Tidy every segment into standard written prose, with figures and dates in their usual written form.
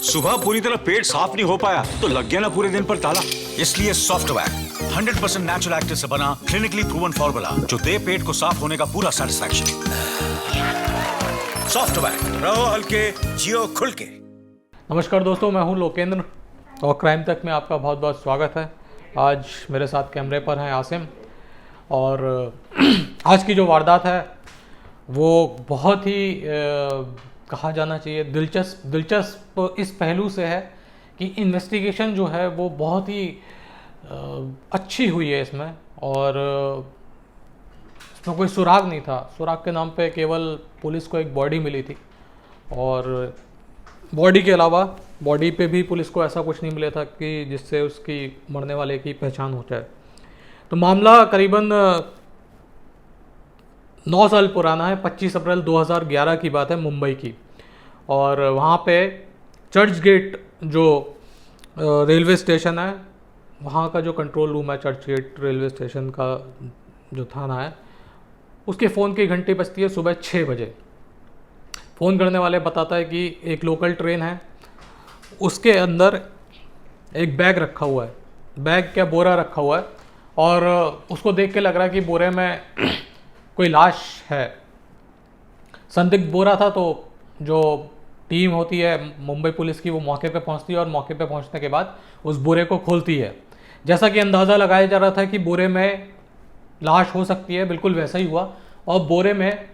सुबह पूरी तरह पेट साफ नहीं हो पाया तो लग गया ना पूरे दिन पर ताला। इसलिए सॉफ्टवैक 100% नेचुरल एक्टिव से बना क्लिनिकली प्रूवन फॉर्मूला जो दे पेट को साफ होने का पूरा सेटिस्फैक्शन। सॉफ्टवैक, रहो हल्के, जियो खुल के। नमस्कार दोस्तों, मैं हूं लोकेंद्र और क्राइम तक में आपका बहुत बहुत स्वागत है। आज मेरे साथ कैमरे पर हैं आसिम और आज की जो वारदात है वो बहुत ही कहा जाना चाहिए दिलचस्प इस पहलू से है कि इन्वेस्टिगेशन जो है वो बहुत ही अच्छी हुई है इसमें, और इसमें कोई सुराग नहीं था। सुराग के नाम पे केवल पुलिस को एक बॉडी मिली थी और बॉडी के अलावा बॉडी पे भी पुलिस को ऐसा कुछ नहीं मिला था कि जिससे उसकी मरने वाले की पहचान हो जाए। तो मामला करीबन 9 साल पुराना है। 25 अप्रैल 2011 की बात है, मुंबई की। और वहाँ पे चर्च गेट जो रेलवे स्टेशन है, वहाँ का जो कंट्रोल रूम है चर्च गेट रेलवे स्टेशन का जो थाना है, उसके फ़ोन की घंटी बजती है सुबह 6 बजे। फ़ोन करने वाले बताता है कि एक लोकल ट्रेन है, उसके अंदर एक बैग रखा हुआ है, बैग क्या बोरा रखा हुआ है, और उसको देख के लग रहा है कि बोरे में कोई लाश है। संदिग्ध बोरा था, तो जो टीम होती है मुंबई पुलिस की वो मौके पे पहुंचती है और मौके पे पहुंचने के बाद उस बोरे को खोलती है। जैसा कि अंदाज़ा लगाया जा रहा था कि बोरे में लाश हो सकती है, बिल्कुल वैसा ही हुआ। और बोरे में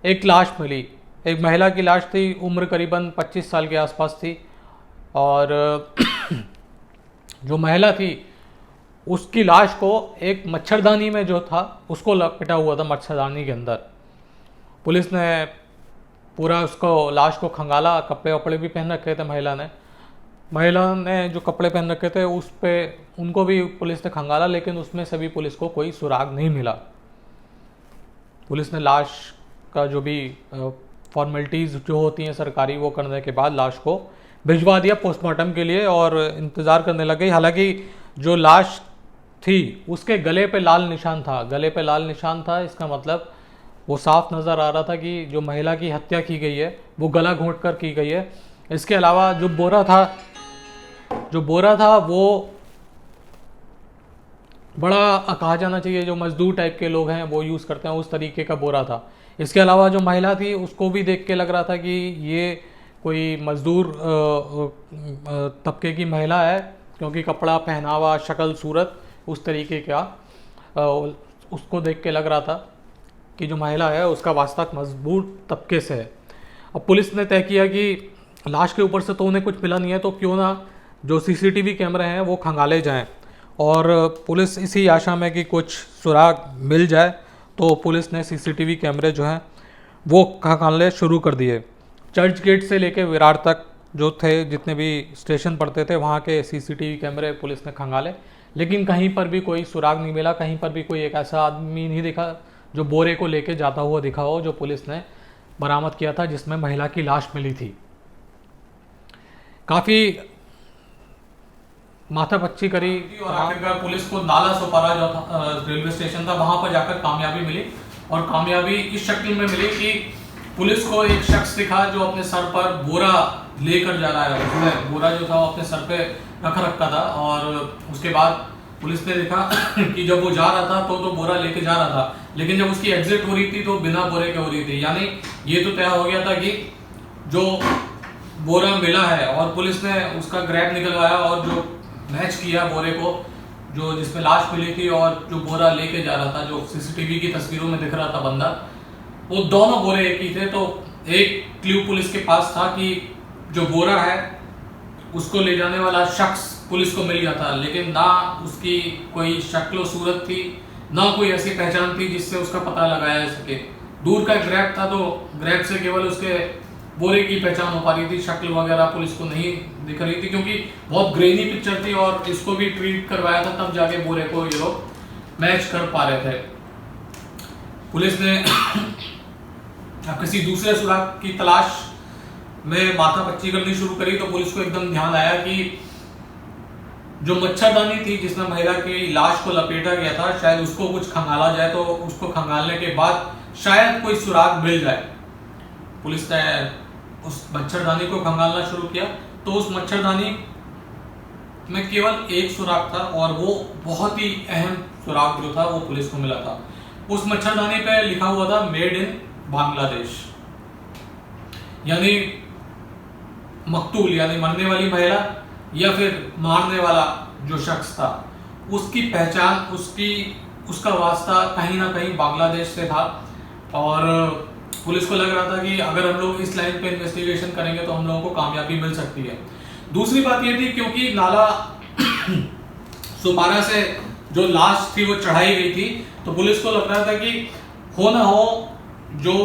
एक लाश मिली, एक महिला की लाश थी, उम्र करीबन 25 साल के आसपास थी। और जो महिला थी उसकी लाश को एक मच्छरदानी में जो था उसको लपेटा हुआ था, मच्छरदानी के अंदर। पुलिस ने पूरा उसको लाश को खंगाला, कपड़े वपड़े भी पहन रखे थे महिला ने जो कपड़े पहन रखे थे उस पे उनको भी पुलिस ने खंगाला, लेकिन उसमें से भी पुलिस को कोई सुराग नहीं मिला। पुलिस ने लाश का जो भी फॉर्मेलिटीज़ जो होती हैं सरकारी वो करने के बाद लाश को भिजवा दिया पोस्टमार्टम के लिए और इंतज़ार करने लगे। हालांकि जो लाश थी उसके गले पे लाल निशान था, इसका मतलब वो साफ नज़र आ रहा था कि जो महिला की हत्या की गई है वो गला घोंट कर की गई है। इसके अलावा जो बोरा था वो बड़ा कहा जाना चाहिए जो मजदूर टाइप के लोग हैं वो यूज़ करते हैं उस तरीके का बोरा था। इसके अलावा जो महिला थी उसको भी देख के लग रहा था कि ये कोई मजदूर तबके की महिला है, क्योंकि कपड़ा, पहनावा, शक्ल, सूरत उस तरीके का उसको देख के लग रहा था कि जो महिला है उसका वास्ता मजबूत तबके से है। अब पुलिस ने तय किया कि लाश के ऊपर से तो उन्हें कुछ मिला नहीं है, तो क्यों ना जो सीसीटीवी कैमरे हैं वो खंगाले जाएं। और पुलिस इसी आशा में कि कुछ सुराग मिल जाए तो पुलिस ने सीसीटीवी कैमरे जो हैं वो खंगालने शुरू कर दिए। चर्च गेट से लेके विरार तक जो थे, जितने भी स्टेशन पड़ते थे, वहाँ के सीसीटीवी कैमरे पुलिस ने खंगाले, लेकिन कहीं पर भी कोई सुराग नहीं मिला। कहीं पर भी कोई एक ऐसा आदमी नहीं दिखा जो बोरे को लेके जाता हुआ दिखा हो जो पुलिस ने बरामद किया था जिसमें महिला की लाश मिली थी। काफ़ी माथापच्ची करी और आखिरकार पुलिस को नाला सोपारा जो रेलवे स्टेशन था वहां पर जाकर कामयाबी मिली। और कामयाबी इस शक्ल में मिली कि पुलिस को एक शख्स दिखा जो अपने सर पर बोरा लेकर जा रहा है। उसमें बोरा जो था वो अपने सर पे रखा था, और उसके बाद पुलिस ने देखा कि जब वो जा रहा था तो बोरा लेके जा रहा था, लेकिन जब उसकी एग्जिट हो रही थी तो बिना बोरे के हो रही थी। यानी ये तो तय हो गया था कि जो बोरा मिला है, और पुलिस ने उसका ग्रैब निकलवाया और जो मैच किया बोरे को जो जिसमें लाश मिली थी और जो बोरा लेके जा रहा था, जो सीसीटीवी की तस्वीरों में दिख रहा था बंदा, वो दोनों बोरे एक ही थे। तो एक क्ल्यू पुलिस के पास था कि जो बोरा है उसको ले जाने वाला शख्स पुलिस को मिल गया था, लेकिन ना उसकी कोई शक्ल सूरत थी, ना कोई ऐसी पहचान थी जिससे उसका पता लगाया जा सके। दूर का ग्रैब था, तो ग्रैब से केवल उसके बोरे की पहचान हो पा रही थी, शक्ल वगैरह पुलिस को नहीं दिख रही थी, क्योंकि बहुत ग्रेनी पिक्चर थी और इसको भी ट्रीट करवाया था तब जाके बोरे को ये लोग मैच कर पा रहे थे। पुलिस ने अब किसी दूसरे सुराग की तलाश में माथापच्ची करनी शुरू करी तो पुलिस को एकदम ध्यान आया कि जो मच्छरदानी थी जिसमें महिला की लाश को लपेटा गया था, शायद उसको कुछ खंगाला जाए, तो उसको खंगालने के बाद शायद कोई सुराग मिल जाए। पुलिस ने उस मच्छरदानी को खंगालना शुरू किया तो उस मच्छरदानी में केवल एक सुराग था और वो बहुत ही अहम सुराग जो था वो पुलिस को मिला था। उस मच्छरदानी पे लिखा हुआ था मेड इन बांग्लादेश, यानी मकतूल यानी मरने वाली महिला या फिर मारने वाला जो शख्स था उसकी पहचान उसका वास्ता कहीं ना कहीं बांग्लादेश से था। और पुलिस को लग रहा था कि अगर हम लोग इस लाइन पे इन्वेस्टिगेशन करेंगे तो हम लोगों को कामयाबी मिल सकती है। दूसरी बात ये थी क्योंकि नाला सुपारा से जो लाश थी वो चढ़ाई गई थी, तो पुलिस को लग रहा था कि हो ना हो जो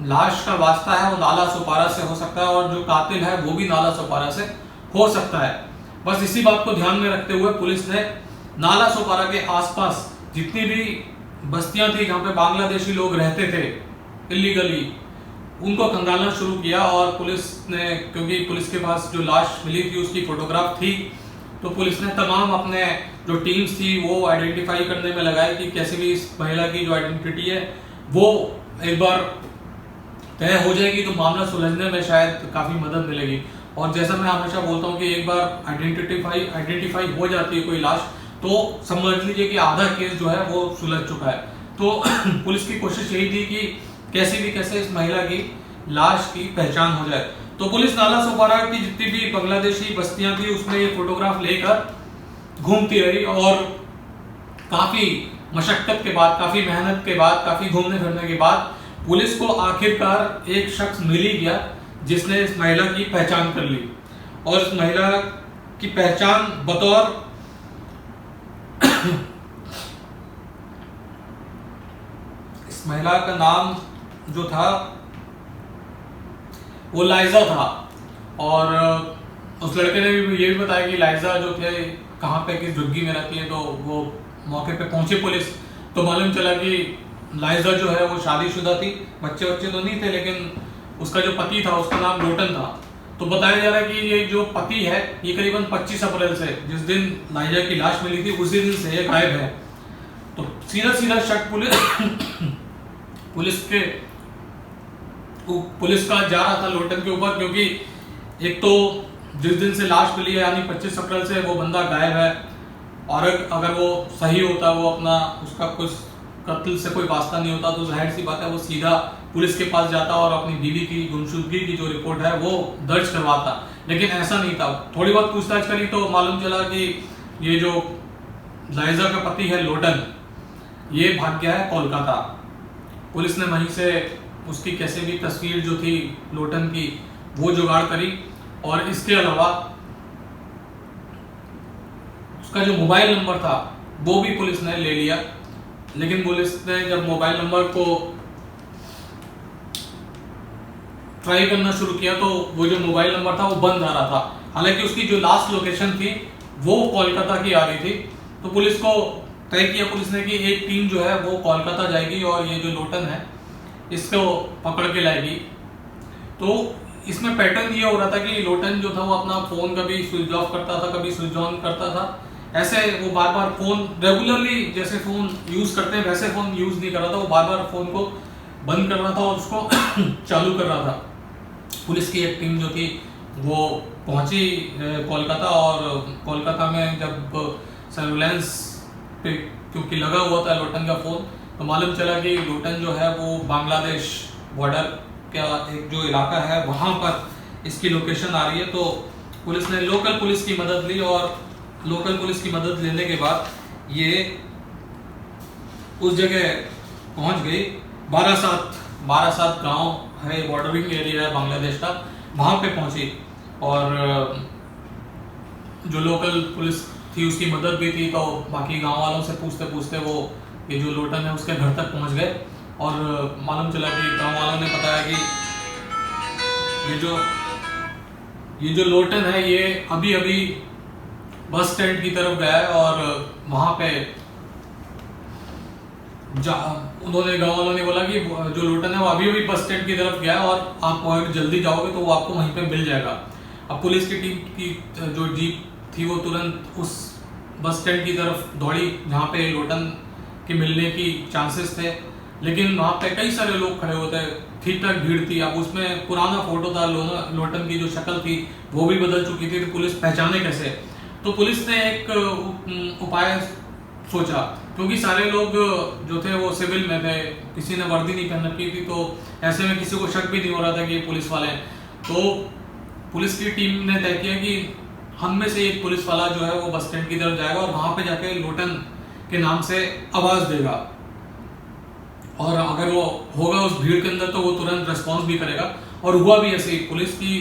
लाश का वास्ता है वो नाला सुपारा से हो सकता है और जो कातिल है वो भी नाला सुपारा से हो सकता है। बस इसी बात को ध्यान में रखते हुए पुलिस ने नाला सुपारा के आसपास जितनी भी बस्तियां थी जहां पे बांग्लादेशी लोग रहते थे इलीगली, उनको खंगालना शुरू किया। और पुलिस ने, क्योंकि पुलिस के पास जो लाश मिली थी उसकी फोटोग्राफ थी, तो पुलिस ने तमाम अपने जो टीम्स थी वो आइडेंटिफाई करने में लगाई कि कैसे भी इस महिला की जो आइडेंटिटी है वो एक बार तय हो जाएगी तो मामला सुलझने में शायद काफी मदद मिलेगी। और जैसा मैं हमेशा बोलता हूँ कि एक बार आइडेंटिफाई हो जाती है कोई लाश तो समझ लीजिए कि आधा केस जो है वो सुलझ चुका है। तो पुलिस की कोशिश यही थी कि कैसे इस महिला की लाश की पहचान हो जाए। तो पुलिस नाला सुपारा की जितनी भी बांग्लादेशी बस्तियां थी उसमें ये फोटोग्राफ लेकर घूमती रही और काफी मशक्कत के बाद, काफी मेहनत के बाद, काफी घूमने फिरने के बाद पुलिस को आखिरकार एक शख्स मिल ही गया जिसने इस महिला की पहचान कर ली। और इस महिला की पहचान बतौर इस महिला का नाम जो था वो लाइजा था। और उस लड़के ने भी ये भी बताया कि लाइजा जो थे कहाँ पे किस झुग्गी में रहती है। तो वो मौके पे पहुंची पुलिस, तो मालूम चला कि लाइजा जो है वो शादीशुदा थी, बच्चे तो नहीं थे, लेकिन उसका जो पति था उसका नाम लोटन था। तो बताया जा रहा है कि ये जो पति है ये करीबन 25 अप्रैल से, जिस दिन लाइजा की लाश मिली थी उसी दिन से ये गायब है। तो सीधा शक पुलिस का जा रहा था लोटन के ऊपर, क्योंकि एक तो जिस दिन से लाश मिली है यानी 25 अप्रैल से वो बंदा गायब है। और अगर वो सही होता, वो अपना उसका कुछ कत्ल से कोई वास्ता नहीं होता, तो जाहिर सी बात है वो सीधा पुलिस के पास जाता और अपनी बीवी की गुमशुदगी की जो रिपोर्ट है वो दर्ज करवाता। लेकिन ऐसा नहीं था। थोड़ी बहुत पूछताछ करी तो मालूम चला कि ये जो लाइजा का पति है लोटन, ये भाग गया है कोलकाता। पुलिस ने वहीं से उसकी कैसे भी तस्वीर जो थी लोटन की वो जुगाड़ करी। और इसके अलावा उसका जो मोबाइल नंबर था वो भी पुलिस ने ले लिया। लेकिन पुलिस ने जब मोबाइल नंबर को ट्राई करना शुरू किया तो वो जो मोबाइल नंबर था वो बंद आ रहा था। हालांकि उसकी जो लास्ट लोकेशन थी वो कोलकाता की आ रही थी। तो पुलिस को तय किया पुलिस ने कि एक टीम जो है वो कोलकाता जाएगी और ये जो लोटन है इसको पकड़ के लाएगी। तो इसमें पैटर्न ये हो रहा था कि लोटन जो था वो अपना फोन कभी स्विच ऑफ करता था, कभी स्विच ऑन करता था। ऐसे वो बार बार फोन रेगुलरली जैसे फोन यूज करते हैं वैसे फोन यूज नहीं कर रहा था, वो बार बार फोन को बंद कर रहा था और उसको चालू कर रहा था। पुलिस की एक टीम जो थी वो पहुंची कोलकाता, और कोलकाता में जब सर्विलांस पे क्योंकि लगा हुआ था लोटन का फोन, तो मालूम चला कि लोटन जो है वो बांग्लादेश बॉर्डर का एक जो इलाका है वहां पर इसकी लोकेशन आ रही है। तो पुलिस ने लोकल पुलिस की मदद ली और लोकल पुलिस की मदद लेने के बाद ये उस जगह पहुंच गई। बारासात गांव है, बॉर्डरिंग एरिया है बांग्लादेश का, वहां पे पहुंची। और जो लोकल पुलिस थी उसकी मदद भी थी, तो बाकी गांव वालों से पूछते पूछते वो ये जो लोटन है उसके घर तक पहुंच गए। और मालूम चला कि गांव वालों ने बताया कि ये जो लोटन है ये अभी बस स्टैंड की तरफ गया है और वहां पे उन्होंने गांव वालों ने बोला कि जो लोटन है वो अभी बस स्टैंड की तरफ गया है और आप अगर जल्दी जाओगे तो वो आपको वहीं पे मिल जाएगा। अब पुलिस की टीम की जो जीप थी वो तुरंत उस बस स्टैंड की तरफ दौड़ी जहाँ पे लोटन के मिलने की चांसेस थे। लेकिन वहाँ पे कई सारे लोग खड़े होते हैं, ठीक ठाक भीड़ थी। अब उसमें पुराना फोटो था, लोटन की जो शक्ल थी वो भी बदल चुकी थी, तो पुलिस पहचाने कैसे? तो पुलिस ने एक उपाय सोचा, क्योंकि सारे लोग जो थे वो सिविल में थे, किसी ने वर्दी नहीं पहन रखी थी, तो ऐसे में किसी को शक भी नहीं हो रहा था कि ये पुलिस वाले हैं। तो पुलिस की टीम ने तय किया कि हम में से एक पुलिस वाला जो है वो बस स्टैंड की तरफ जाएगा और वहां पे जाके लोटन के नाम से आवाज देगा, और अगर वो होगा उस भीड़ के अंदर तो वो तुरंत रिस्पॉन्स भी करेगा। और हुआ भी ऐसे ही। पुलिस की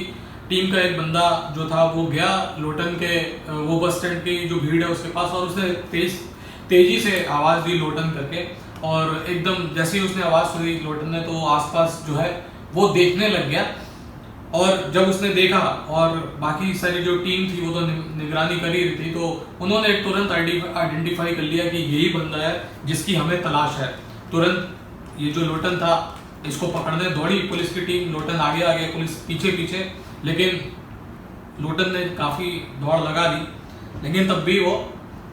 टीम का एक बंदा जो था वो गया लोटन के वो बस स्टैंड की जो भीड़ है उसके पास, और उसने तेजी से आवाज दी लोटन करके, और एकदम जैसे ही उसने आवाज सुनी लोटन ने, तो आसपास जो है वो देखने लग गया। और जब उसने देखा और बाकी सारी जो टीम थी वो तो निगरानी कर ही रही थी, तो उन्होंने तुरंत आइडेंटिफाई कर लिया कि यही बंदा है जिसकी हमें तलाश है। तुरंत ये जो लोटन था इसको पकड़ने दौड़ी पुलिस की टीम, लोटन आगे आगे पुलिस पीछे पीछे, लेकिन लोटन ने काफी दौड़ लगा दी, लेकिन तब भी वो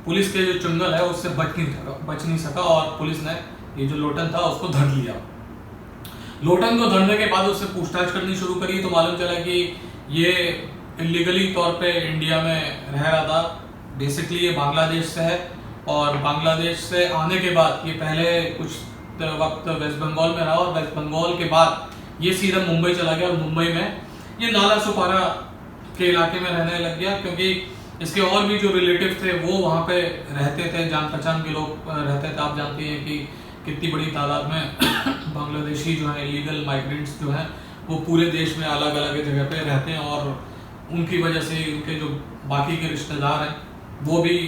पुलिस के जो चुंगल है उससे बच नहीं सका, और पुलिस ने ये जो लोटन था उसको धर लिया। लोटन को धरने के बाद उससे पूछताछ करनी शुरू करी, तो मालूम चला कि ये इलीगली तौर पे इंडिया में रह रहा था। बेसिकली ये बांग्लादेश से है, और बांग्लादेश से आने के बाद ये पहले कुछ वक्त वेस्ट बंगाल में रहा, और वेस्ट बंगाल के बाद ये सीधा मुंबई चला गया, और मुंबई में ये नाला सुपारा के इलाके में रहने लग गया, क्योंकि इसके और भी जो रिलेटिव थे वो वहाँ पे रहते थे, जान पहचान के लोग रहते थे। आप जानते हैं कि कितनी बड़ी तादाद में बांग्लादेशी जो है इलीगल माइग्रेंट्स जो हैं वो पूरे देश में अलग अलग जगह पे रहते हैं, और उनकी वजह से उनके जो बाकी के रिश्तेदार हैं वो भी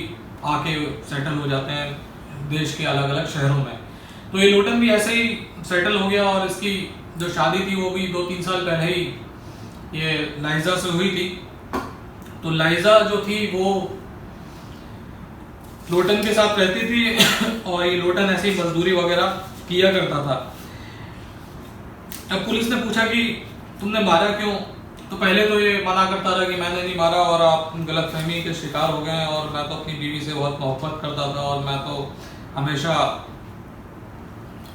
आके सेटल हो जाते हैं देश के अलग अलग शहरों में। तो ये लोटन भी ऐसे ही सेटल हो गया, और इसकी जो शादी थी वो भी 2-3 साल पहले ही ये लाइजा से हुई थी। तो लाइजा जो थी वो लोटन के साथ रहती थी, और ये लोटन ऐसे ही मजदूरी वगैरह किया करता था। अब पुलिस ने पूछा कि तुमने मारा क्यों, तो पहले तो ये मना करता रहा कि मैंने नहीं मारा, और आप गलतफहमी के शिकार हो गए, और मैं तो अपनी बीवी से बहुत मोहब्बत करता था, और मैं तो हमेशा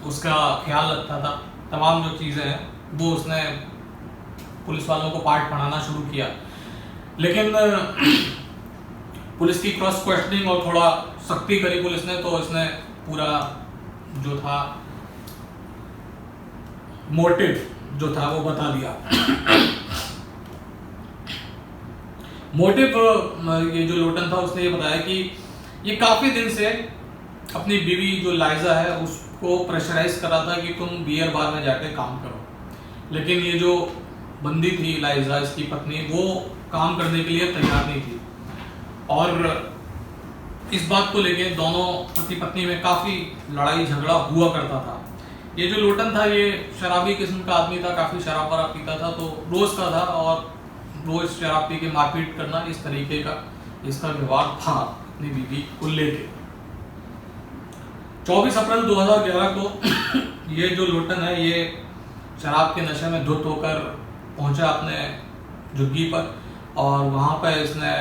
उसका ख्याल रखता था। तमाम जो चीज़ें हैं वो उसने पुलिस वालों को पाठ पढ़ाना शुरू किया। लेकिन पुलिस की क्रॉस क्वेश्चनिंग और थोड़ा सख्ती करी पुलिस ने, तो इसने पूरा जो था मोटिव जो था वो बता दिया। मोटिव ये जो लोटन था उसने ये बताया कि ये काफी दिन से अपनी बीवी जो लाइजा है उसको प्रेशराइज कर रहा था कि तुम बियर बार में जाके काम करो, लेकिन ये जो बंदी थी लाइजा इसकी पत्नी वो काम करने के लिए तैयार नहीं थी, और इस बात को लेके दोनों पति पत्नी में काफी लड़ाई झगड़ा हुआ करता था। ये जो लोटन था ये शराबी किस्म का आदमी था, काफी शराब वराब पीता था, तो रोज का था, और रोज शराब पी के मारपीट करना, इस तरीके का इसका व्यवहार था अपनी बीवी को लेके। 24 अप्रैल 2011 को ये जो लोटन है ये शराब के नशे में धुत होकर पहुंचा अपने झुग्गी पर, और वहां पर इसने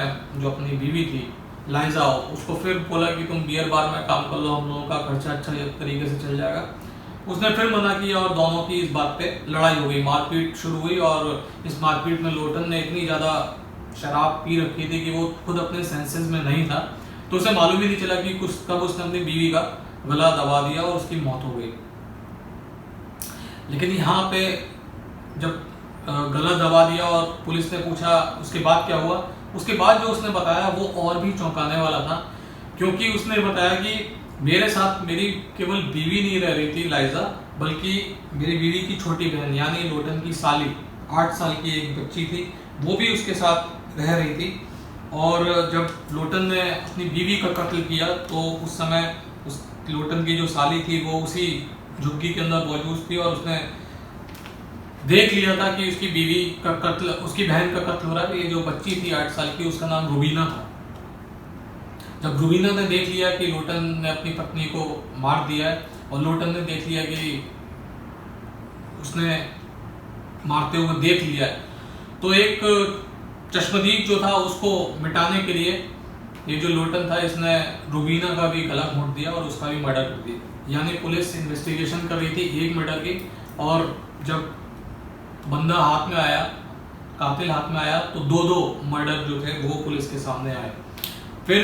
जो अपनी बीवी थी लाइजा उसको फिर बोला कि तुम बियर बार में काम कर लो, हम लोगों का खर्चा अच्छा तरीके से चल जाएगा। उसने फिर मना किया, और दोनों की इस बात पे लड़ाई हो गई, मारपीट शुरू हुई, और इस मारपीट में लोटन ने इतनी ज़्यादा शराब पी रखी थी कि वो खुद अपने सेंसेस में नहीं था, तो उसे मालूम ही नहीं चला कि कुछ कब उसने अपनी बीवी का गला दबा दिया और उसकी मौत हो गई। लेकिन यहाँ पे जब गला दबा दिया और पुलिस ने पूछा उसके बाद क्या हुआ, उसके बाद जो उसने बताया वो और भी चौंकाने वाला था, क्योंकि उसने बताया कि मेरे साथ मेरी केवल बीवी नहीं रह रही थी लाइजा, बल्कि मेरी बीवी की छोटी बहन यानी लोटन की साली 8 साल की एक बच्ची थी, वो भी उसके साथ रह रही थी। और जब लोटन ने अपनी बीवी का कत्ल किया तो उस समय उस लोटन की जो साली थी वो उसी झुग्गी के अंदर मौजूद थी, और उसने देख लिया था कि उसकी बीवी का कत्ल, उसकी बहन का कत्ल हो रहा है। ये जो बच्ची थी 8 साल की उसका नाम रुबीना था। जब रुबीना ने देख लिया कि लोटन ने अपनी पत्नी को मार दिया है, और लोटन ने देख लिया कि उसने मारते हुए देख लिया है, तो एक चश्मदीद जो था उसको मिटाने के लिए ये जो लोटन था इसने रुबीना का भी गला घोंट दिया और उसका भी मर्डर कर दिया। यानी पुलिस इन्वेस्टिगेशन कर रही थी 1 मर्डर की, और जब बंदा हाथ में आया, कातिल हाथ में आया, तो 2 मर्डर जो थे वो पुलिस के सामने आए। फिर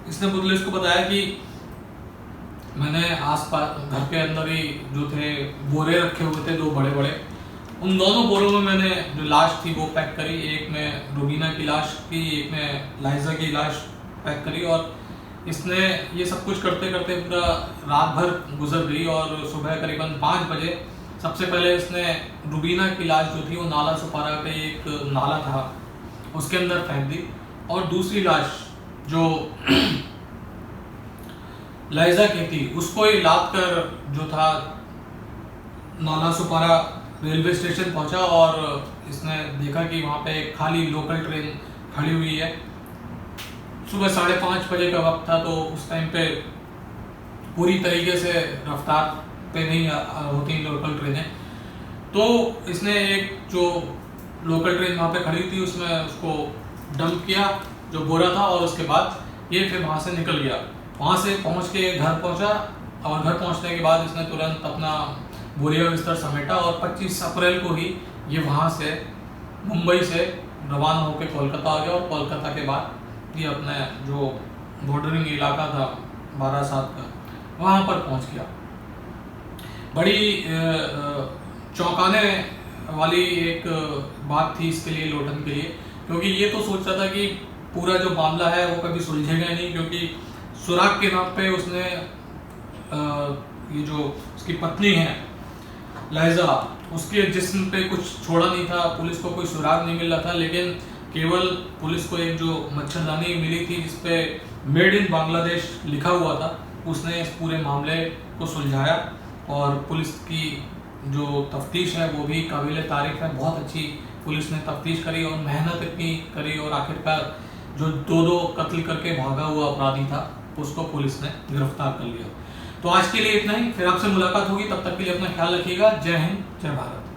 इसने पुलिस को बताया कि मैंने आसपास घर के अंदर ही जो थे बोरे रखे हुए थे 2 बड़े बड़े, उन दोनों बोरों में मैंने जो लाश थी वो पैक करी, एक में रुबीना की लाश थी, एक में लाइजा की लाश पैक करी। और इसने ये सब कुछ करते करते पूरा रात भर गुजर गई, और सुबह करीबन 5 बजे सबसे पहले इसने रुबीना की लाश जो थी वो नाला सुपारा पे एक नाला था उसके अंदर फेंक दी, और दूसरी लाश जो लाइजा की थी उसको ही लाद कर जो था नाला सुपारा रेलवे स्टेशन पहुंचा, और इसने देखा कि वहाँ पे एक खाली लोकल ट्रेन खड़ी हुई है। सुबह 5:30 बजे का वक्त था, तो उस टाइम पे पूरी तरीके से रफ्तार पे नहीं होती लोकल ट्रेनें, तो इसने एक जो लोकल ट्रेन वहाँ पे खड़ी थी उसमें उसको डंप किया जो बोरा था, और उसके बाद ये फिर वहाँ से निकल गया। वहाँ से पहुँच के घर पहुँचा, और घर पहुँचने के बाद इसने तुरंत अपना बोरिया बिस्तर समेटा, और 25 अप्रैल को ही ये वहाँ से मुंबई से रवाना होकर कोलकाता आ गया, और कोलकाता के बाद ये अपने जो बॉर्डरिंग इलाका था बारासात का वहाँ पर पहुँच गया। बड़ी चौंकाने वाली एक बात थी इसके लिए, लोटन के लिए, क्योंकि ये तो सोच रहा था कि पूरा जो मामला है वो कभी सुलझेगा नहीं, क्योंकि सुराग के नाम पे उसने ये जो उसकी पत्नी है लाइजा, उसके जिस्म पे कुछ छोड़ा नहीं था, पुलिस को कोई सुराग नहीं मिल रहा था, लेकिन केवल पुलिस को एक जो मच्छरदानी मिली थी जिसपे मेड इन बांग्लादेश लिखा हुआ था, उसने इस पूरे मामले को सुलझाया। और पुलिस की जो तफ्तीश है वो भी काबिल तारीफ है, बहुत अच्छी पुलिस ने तफ्तीश करी और मेहनत इतनी करी, और आखिरकार जो 2 कत्ल करके भागा हुआ अपराधी था उसको पुलिस ने गिरफ्तार कर लिया। तो आज के लिए इतना ही, फिर आपसे मुलाकात होगी, तब तक के लिए अपना ख्याल रखिएगा। जय हिंद, जय भारत।